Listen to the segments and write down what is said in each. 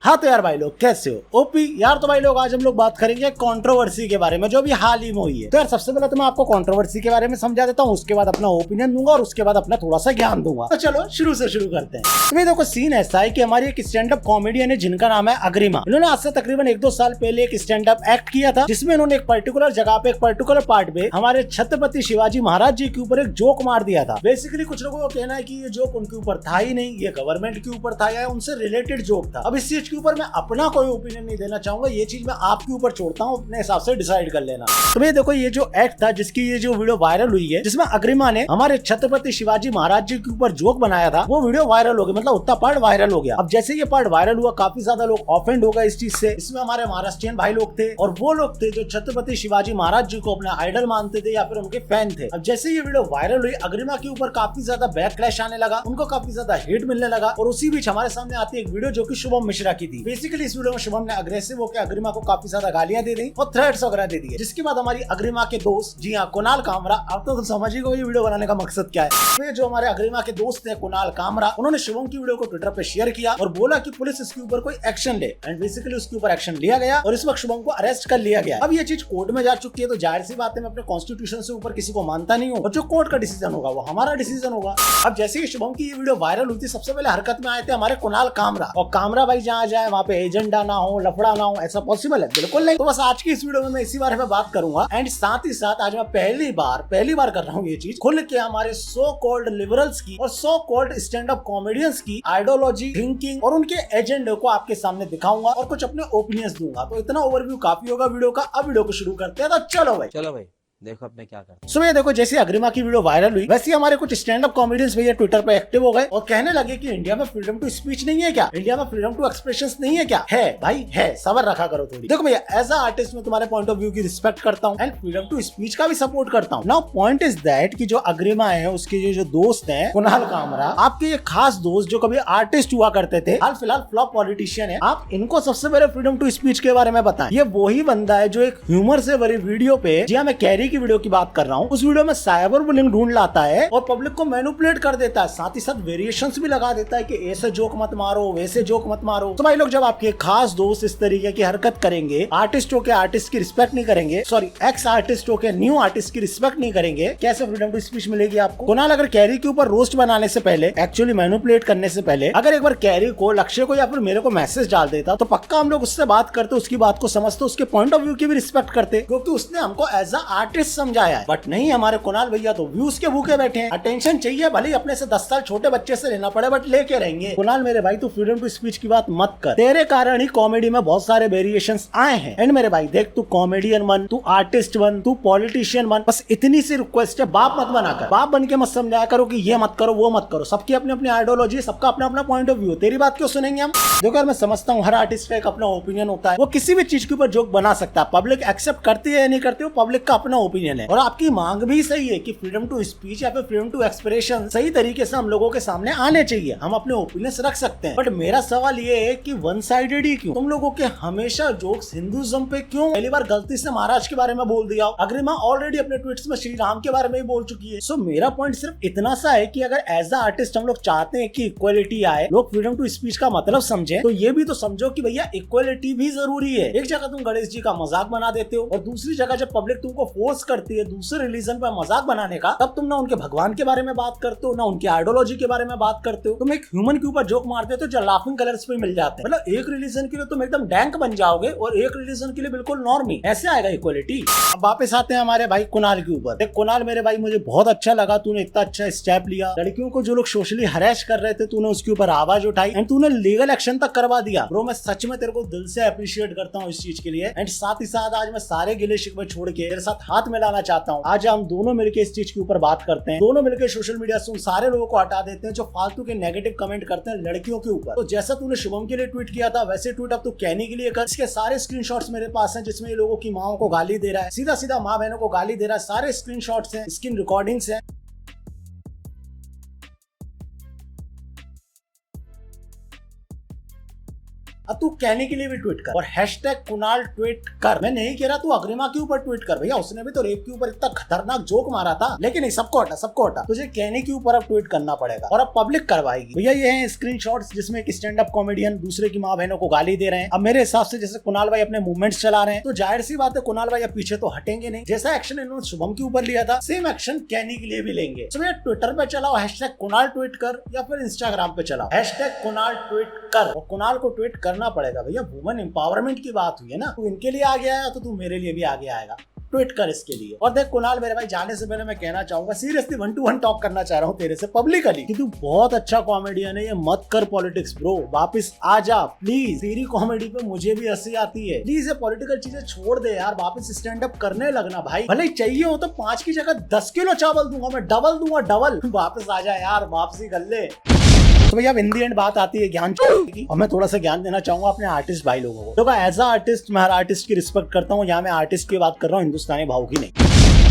हाँ तो यार भाई लोग कैसे हो ओपी यार। तो भाई लोग आज हम लोग बात करेंगे कंट्रोवर्सी के बारे में जो भी हाल ही में हुई है। तो यार सबसे पहले तो मैं आपको कंट्रोवर्सी के बारे में समझा देता हूँ, उसके बाद अपना ओपिनियन दूंगा और उसके बाद अपना थोड़ा सा ज्ञान दूंगा। तो चलो शुरू से शुरू करते हैं। तो देखो सीन ऐसा है कि हमारी एक स्टैंड अप कॉमेडियन है जिनका नाम है अग्रिमा। इन्होंने आज से तकरीबन 1-2 साल पहले एक स्टैंड अप एक्ट किया था जिसमें इन्होंने एक पर्टिकुलर जगह पे एक पर्टिकुलर पार्ट पे हमारे छत्रपति शिवाजी महाराज जी के ऊपर एक जोक मार दिया था। बेसिकली कुछ लोगों का कहना है कि ये जोक उनके ऊपर था ही नहीं, ये गवर्नमेंट के ऊपर था या उनसे रिलेटेड जोक था। अब इस चीज के ऊपर मैं अपना कोई ओपिनियन नहीं देना चाहूंगा, ये चीज मैं आपके ऊपर छोड़ता हूँ, अपने हिसाब से डिसाइड कर लेना। तो भैया देखो ये जो एक्ट था जिसकी ये जो वीडियो वायरल हुई है जिसमें अग्रिमा ने हमारे छत्रपति शिवाजी महाराज जी के ऊपर जोक बनाया था, वो वीडियो वायरल हो गया, मतलब उतना पार्ट वायरल हो गया। अब जैसे ये पार्ट वायरल हुआ काफी ज्यादा लोग ऑफेंड हो गए इस चीज से। इसमें हमारे महाराष्ट्रियन भाई लोग थे और वो लोग थे जो छत्रपति शिवाजी महाराज जी को अपना आइडल मानते थे या फिर उनके फैन थे। अब जैसे ये वीडियो वायरल हुई अग्रिमा के ऊपर काफी ज्यादा बैकलैश आने लगा, उनको काफी ज्यादा हेट मिलने लगा और उसी बीच हमारे सामने आती एक वीडियो जो कि शुभम मिश्रा की थी। बेसिकली इस वीडियो में शुभम ने अग्रेसिव होकर अग्रिमा को काफी ज्यादा गालियां दे दी और थ्रेट्स वगैरह दे दिए, जिसके बाद हमारी अग्रिमा के दोस्त, जी हाँ कुणाल कामरा, आप तो समझ ही गए ये वीडियो बनाने का मकसद क्या है। तो जो हमारे अग्रिमा के दोस्त हैं कुणाल कामरा, उन्होंने शुभम की वीडियो को ट्विटर पे शेयर किया और बोला कि पुलिस इसके ऊपर कोई एक्शन ले। एंड बेसिकली उसके ऊपर एक्शन लिया गया और इस वक्त शुभम को अरेस्ट कर लिया गया। अब ये चीज कोर्ट में जा चुकी है तो जाहिर सी बात है मैं अपने कॉन्स्टिट्यूशन से ऊपर किसी को मानता नहीं हूँ और जो कोर्ट का डिसीजन होगा वो हमारा डिसीजन होगा। अब जैसे ही शुभम की ये वीडियो वायरल हुई थी सबसे पहले हरकत में आए थे हमारे कुणाल कामरा, और कामरा भाई जहाँ जाए वहाँ पे एजेंडा ना हो, लफड़ा ना हो, ऐसा पॉसिबल है? बिल्कुल नहीं। तो बस आज की इस वीडियो में मैं इसी बारे में बात करूंगा। एंड साथ ही साथ आज मैं पहली बार कर रहा हूँ ये चीज खुल के हमारे सो कॉल्ड लिबरल्स की और so called stand up comedians की आइडियोलॉजी, थिंकिंग और उनके एजेंडे को आपके सामने दिखाऊंगा और कुछ अपने ओपिनियंस दूंगा। तो इतना ओवरव्यू काफी होगा वीडियो का। अब वीडियो को शुरू करते हैं। तो चलो भाई देखो अब मैं क्या करता हूं। सुबह देखो जैसे अग्रिमा की वीडियो वायरल हुई वैसे हमारे कुछ स्टैंड अप कॉमेडियंस भैया ट्विटर पे एक्टिव हो गए और कहने लगे कि इंडिया में फ्रीडम टू स्पीच नहीं है क्या, इंडिया में फ्रीडम टू एक्सप्रेशन नहीं है क्या? है भाई है, सबर रखा करो थोड़ी। देखो भैया एज अ आर्टिस्ट मैं तुम्हारे पॉइंट ऑफ व्यू की रिस्पेक्ट करता हूँ एंड फ्रीडम टू स्पीच का भी सपोर्ट करता हूँ। नाउ पॉइंट इज दैट कि जो अग्रिमा है उसके जो दोस्त है कुणाल कामरा, आपके ये खास दोस्त जो कभी आर्टिस्ट हुआ करते थे, हाल फिलहाल फ्लॉप पॉलिटिशियन है, आप इनको सबसे पहले फ्रीडम टू स्पीच के बारे में बताएं। ये वही बंदा है जो एक ह्यूमर से भरी वीडियो पे, जी हाँ मैं कैरी की वीडियो की बात कर रहा हूं, उस वीडियो में साइबर बुलिंग ढूंढ लाता है और पब्लिक को मैनिपुलेट कर देता है, साथ ही साथ वेरिएशंस भी लगा देता है कि ऐसे जोक मत मारो, वैसे जोक मत मारो। तो भाई लोग जब आपके खास दोस्त इस तरीके की हरकत करेंगे, आर्टिस्टों के आर्टिस्ट की रिस्पेक्ट नहीं करेंगे, सॉरी एक्स आर्टिस्टों के न्यू आर्टिस्ट की रिस्पेक्ट नहीं करेंगे, कैसे फ्रीडम टू स्पीच मिलेगी आपको? कुणाल अगर कैरी के ऊपर रोस्ट बनाने से पहले, एक्चुअली मैनिपुलेट करने से पहले अगर एक बार कैरी को, लक्ष्य को या फिर मेरे को मैसेज डाल देता तो पक्का हम लोग उससे बात करते, उसकी बात को समझते, उसके पॉइंट ऑफ व्यू की भी रिस्पेक्ट करते, क्योंकि उसने हमको एज अ आर्टिस्ट समझाया है। बट नहीं, हमारे कुणाल भैया तो व्यूज के भूखे बैठे हैं। अटेंशन चाहिए, भले ही अपने से 10 साल छोटे बच्चे से लेना पड़े बट लेके रहेंगे। कुणाल मेरे भाई तू फ्रीडम टू स्पीच की बात मत कर, तेरे कारण ही कॉमेडी में बहुत सारे वेरिएशंस आए हैं। एंड मेरे भाई देख, तू कॉमेडियन बन, तू आर्टिस्ट बन, तू पॉलिटिशियन बन, बस इतनी सी रिक्वेस्ट है, बाप मत बना कर, बाप बन के मत समझाया करो कि ये मत करो वो मत करो। सबकी अपनी अपनी आइडियोलॉजी, सबका अपना अपना पॉइंट ऑफ व्यू, तेरी बात क्यों सुनेंगे हम? देखो यार मैं समझता हूँ हर आर्टिस्ट का एक अपना ओपिनियन होता है, वो किसी भी चीज के ऊपर जोक बना सकता है, पब्लिक एक्सेप्ट करती है या नहीं करती, वो पब्लिक का अपना ओपिनियन है। और आपकी मांग भी सही है कि फ्रीडम टू स्पीच या फिर फ्रीडम टू एक्सप्रेशन सही तरीके से हम लोगों के सामने आने चाहिए, हम अपने ओपिनियंस रख सकते हैं। बट मेरा सवाल ये है कि वन साइडेड ही क्यों? तुम लोगों के हमेशा जोक्स हिंदुइज्म पे क्यों? पहली बार गलती से महाराज के बारे में बोल दिया, अग्रिमा ऑलरेडी अपने ट्वीट्स में श्री राम के बारे में ही बोल चुकी है। सो मेरा पॉइंट सिर्फ इतना सा है कि अगर एज अ आर्टिस्ट हम लोग चाहते हैं कि इक्वलिटी आए, लोग फ्रीडम टू स्पीच का मतलब समझे, तो ये भी तो समझो कि भैया इक्वलिटी भी जरूरी है। एक जगह तुम गणेश जी का मजाक बना देते हो और दूसरी जगह जब पब्लिक तुमको फोर्स करती है दूसरे रिलीजन पर मजाक बनाने का, तब तुम ना उनके भगवान के बारे में बात करते हो ना उनकी आइडियोलॉजी के बारे में बात करते हो। तुम एक ह्यूमन के ऊपर जोक मारते हो तो जो लाफिंग कलर्स पे मिल जाते हैं, मतलब एक रिलीजन के लिए तुम एकदम डैंक बन जाओगे और एक रिलीजन के लिए बिल्कुल नॉर्मी, ऐसे आएगा इक्वलिटी? अब वापस आते हैं हमारे भाई कुणाल के ऊपर। देख कुणाल मेरे भाई मुझे बहुत अच्छा लगा, तूने इतना अच्छा स्टेप लिया, लड़कियों को जो लोग सोशली हरेस कर रहे थे तूने उसके ऊपर आवाज उठाई एंड तूने लीगल एक्शन तक करवा दिया। ब्रो मैं सच में तेरे को दिल से अप्रिशिएट करता हूँ इस चीज के लिए। एंड साथ ही साथ आज मैं सारे गिले शिकवे छोड़ के तेरे साथ हाथ मिलाना चाहता हूँ। आज हम दोनों मिलकर इस चीज के ऊपर बात करते हैं, दोनों मिलकर सोशल मीडिया से उन सारे लोगों को हटा देते हैं जो फालतू के नेगेटिव कमेंट करते हैं लड़कियों के ऊपर। तो जैसा तूने शुभम के लिए ट्वीट किया था वैसे ट्वीट अब तू कैनी के लिए कर। इसके सारे स्क्रीनशॉट्स मेरे पास हैं जिसमें ये लोगों की माओ को गाली दे रहा है, सीधा सीधा माँ बहनों को गाली दे रहा है, सारे स्क्रीनशॉट्स हैं, स्क्रीन रिकॉर्डिंग्स हैं। अब तू कहने के लिए भी ट्वीट कर और हैशटैग कुणाल ट्वीट कर। मैं नहीं कह रहा तू अग्रिमा के ऊपर ट्वीट कर, भैया उसने भी तो रेप के ऊपर इतना खतरनाक जोक मारा था, लेकिन नहीं, सबको हटा। तुझे कहने के ऊपर अब ट्वीट करना पड़ेगा और अब पब्लिक करवाएगी। भैया ये हैं स्क्रीनशॉट्स जिसमें एक स्टैंड अप कॉमेडियन दूसरे की माँ बहनों को गाली दे रहे हैं। अब मेरे हिसाब से जैसे कुणाल भाई अपने मूवमेंट्स चला रहे हैं तो जाहिर सी बात है कुणाल भाई अब पीछे तो हटेंगे नहीं। जैसा एक्शन इन्होंने शुभम के ऊपर लिया था सेम एक्शन कहने के लिए भी लेंगे। तो भैया ट्विटर पे चलाओ हैशटैग कुणाल ट्वीट कर या फिर इंस्टाग्राम पे चलाओ हैशटैग कुणाल ट्वीट कर और कुणाल को ट्वीट करना पड़ेगा। भैया वुमेन एम्पावरमेंट की बात हुई है ना, तू इनके लिए आगे आया तो तू मेरे लिए भी आगे आएगा, ट्वीट कर इसके लिए। और देख कुणाल मेरे भाई जाने से पहले मैं कहना चाहूंगा सीरियसली 1-to-1 टॉक करना चाह रहा हूँ तेरे से पब्लिकली कि तू बहुत अच्छा कॉमेडियन है, ये मत कर पॉलिटिक्स ब्रो, वापस आ जा प्लीज। तेरी कॉमेडी पे मुझे भी हंसी आती है, प्लीज ये पॉलिटिकल चीजें छोड़ दे यार, वापस स्टैंड अप करने लगना भाई। भले चाहिए हो तो 5 की जगह 10 किलो चावल दूंगा मैं, डबल दूंगा डबल। वापस आ जा यार, वापसी कर ले। तो भैया इन दी एंड बात आती है ज्ञान की, और मैं थोड़ा सा ज्ञान देना चाहूंगा अपने आर्टिस्ट भाई लोगों को। तो एज अ आर्टिस्ट मैं हर आर्टिस्ट की रिस्पेक्ट करता हूँ, यहाँ मैं आर्टिस्ट की बात कर रहा हूँ, हिंदुस्तानी भाव की नहीं।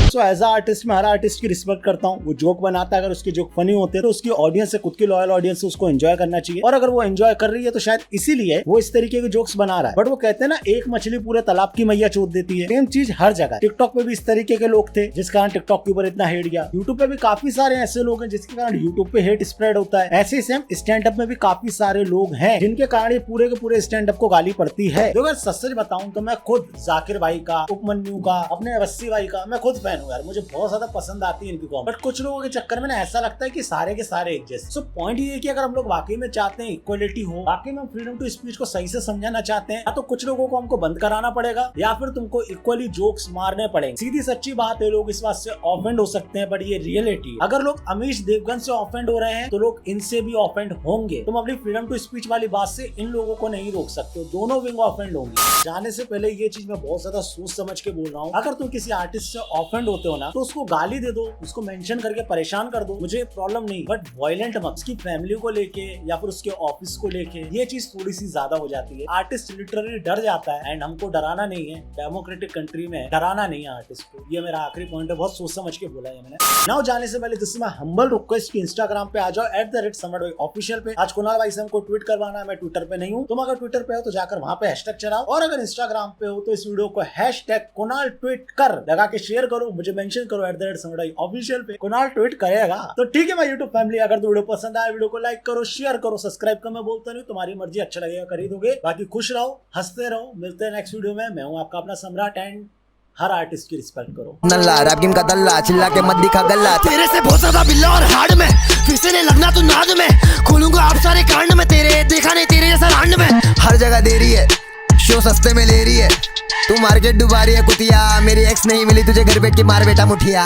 तो एज अ आर्टिस्ट मैं हर आर्टिस्ट की रिस्पेक्ट करता हूँ। वो जोक बनाता है, अगर उसके जोक फनी होते हैं तो उसकी ऑडियंस से, खुद की लॉयल ऑडियंस से उसको एंजॉय करना चाहिए। और अगर वो एंजॉय कर रही है तो शायद इसीलिए वो इस तरीके के जोक्स बना रहा है। बट वो कहते हैं ना, एक मछली पूरे तालाब की मैया चोद देती है। सेम चीज हर जगह। टिकटॉक पे भी इस तरीके के लोग थे जिस कारण टिकटॉक के ऊपर इतना हेट गया। यूट्यूब पे भी काफी सारे ऐसे लोग हैं जिसके कारण यूट्यूब पे हेट स्प्रेड होता है। ऐसे सेम स्टैंड अप में भी काफी सारे लोग हैं जिनके कारण ये पूरे के पूरे स्टैंड अप को गाली पड़ती है। तो अगर सच बताऊं तो मैं खुद जाकिर भाई का, उपमन्यु का, अपने अवस्थी भाई का मैं खुद फैन हूँ यार, मुझे बहुत ज्यादा पसंद आती है इनकी कॉमेडी। बट कुछ लोगों के चक्कर में ना ऐसा लगता है कि सारे के सारे एक जैसे। सो पॉइंट ये है कि अगर हम लोग वाकई में चाहते हैं इक्वलिटी हो, वाकई में फ्रीडम टू स्पीच को सही से समझाना चाहते हैं, या तो कुछ लोगों को हमको बंद कराना पड़ेगा या फिर तुमको इक्वली जोक्स मारने पड़ेंगे। सीधी सच्ची बात है, लोग इस बात से ऑफेंड हो सकते हैं बट ये रियलिटी। अगर लोग अमीश देवगन से ऑफेंड हो रहे हैं तो लोग इनसे भी ऑफेंड होंगे। तुम अपनी फ्रीडम टू स्पीच वाली बात से इन लोगों को नहीं रोक सकते, दोनों विंग ऑफेंड होंगे। जाने से पहले ये चीज मैं बहुत ज्यादा सोच समझ के बोल रहा हूँ। अगर तुम किसी आर्टिस्ट से ऑफेंड होते हो ना तो उसको गाली दे दो, उसको मेंशन करके परेशान कर दो, मुझे प्रॉब्लम नहीं, बट वायलेंट मत। उसकी फैमिली को लेके या फिर उसके ऑफिस को लेके ये चीज थोड़ी सी ज्यादा हो जाती है। आर्टिस्ट लिटरली डर जाता है एंड हमको डराना नहीं है, डेमोक्रेटिक कंट्री में डराना नहीं है आर्टिस्ट को। ये मेरा आखिरी पॉइंट है, बहुत सोच समझ के बोला है मैंने। नाउ जाने से पहले this is my humble request कि इंस्टाग्राम पे आ जाओ @सम्राट ऑफिशियल पे। आज कुणाल भाई से हमको ट्वीट करवाना है, मैं ट्विटर पे नहीं हूँ। तुम अगर ट्विटर पे हो तो जाकर वहां पे हैशटैग चलाओ, और अगर इंस्टाग्राम पे हो तो इस वीडियो को हैशटैग कुणाल ट्वीट कर लगा के शेयर करो, मुझे मेंशन करो @सम्राट ऑफिशियल पे। कुणाल ट्वीट करेगा तो ठीक है। मैं यूट्यूब फैमिली, अगर तो वीडियो पसंद आया वीडियो को लाइक करो, शेयर करो, सब्सक्राइब कर, मैं बोलता नहीं, तुम्हारी मर्जी, अच्छा लगेगा कर दोगे। बाकी खुश रहो, हंसते रहो, मिलते हैं नेक्स्ट वीडियो में। मैं हूँ आपका अपना सम्राट एंड हर आर्टिस्ट की रिस्पेक्ट करो। नल्ला रैप गेम का दल्ला, चिल्ला के मत दिखा गल्ला, तेरे से बहुत ज्यादा बिल्ला और हार्ड में फिर से लगना तू नाद में, खोलूंगा आप सारे कांड में, तेरे देखा नहीं तेरे जैसा रांड में। हर जगह दे रही है शो, सस्ते में ले रही है, तू मार्केट डुबा रही है कुतिया, मेरी एक्स नहीं मिली तुझे घर बैठ के मार बेटा मुठिया।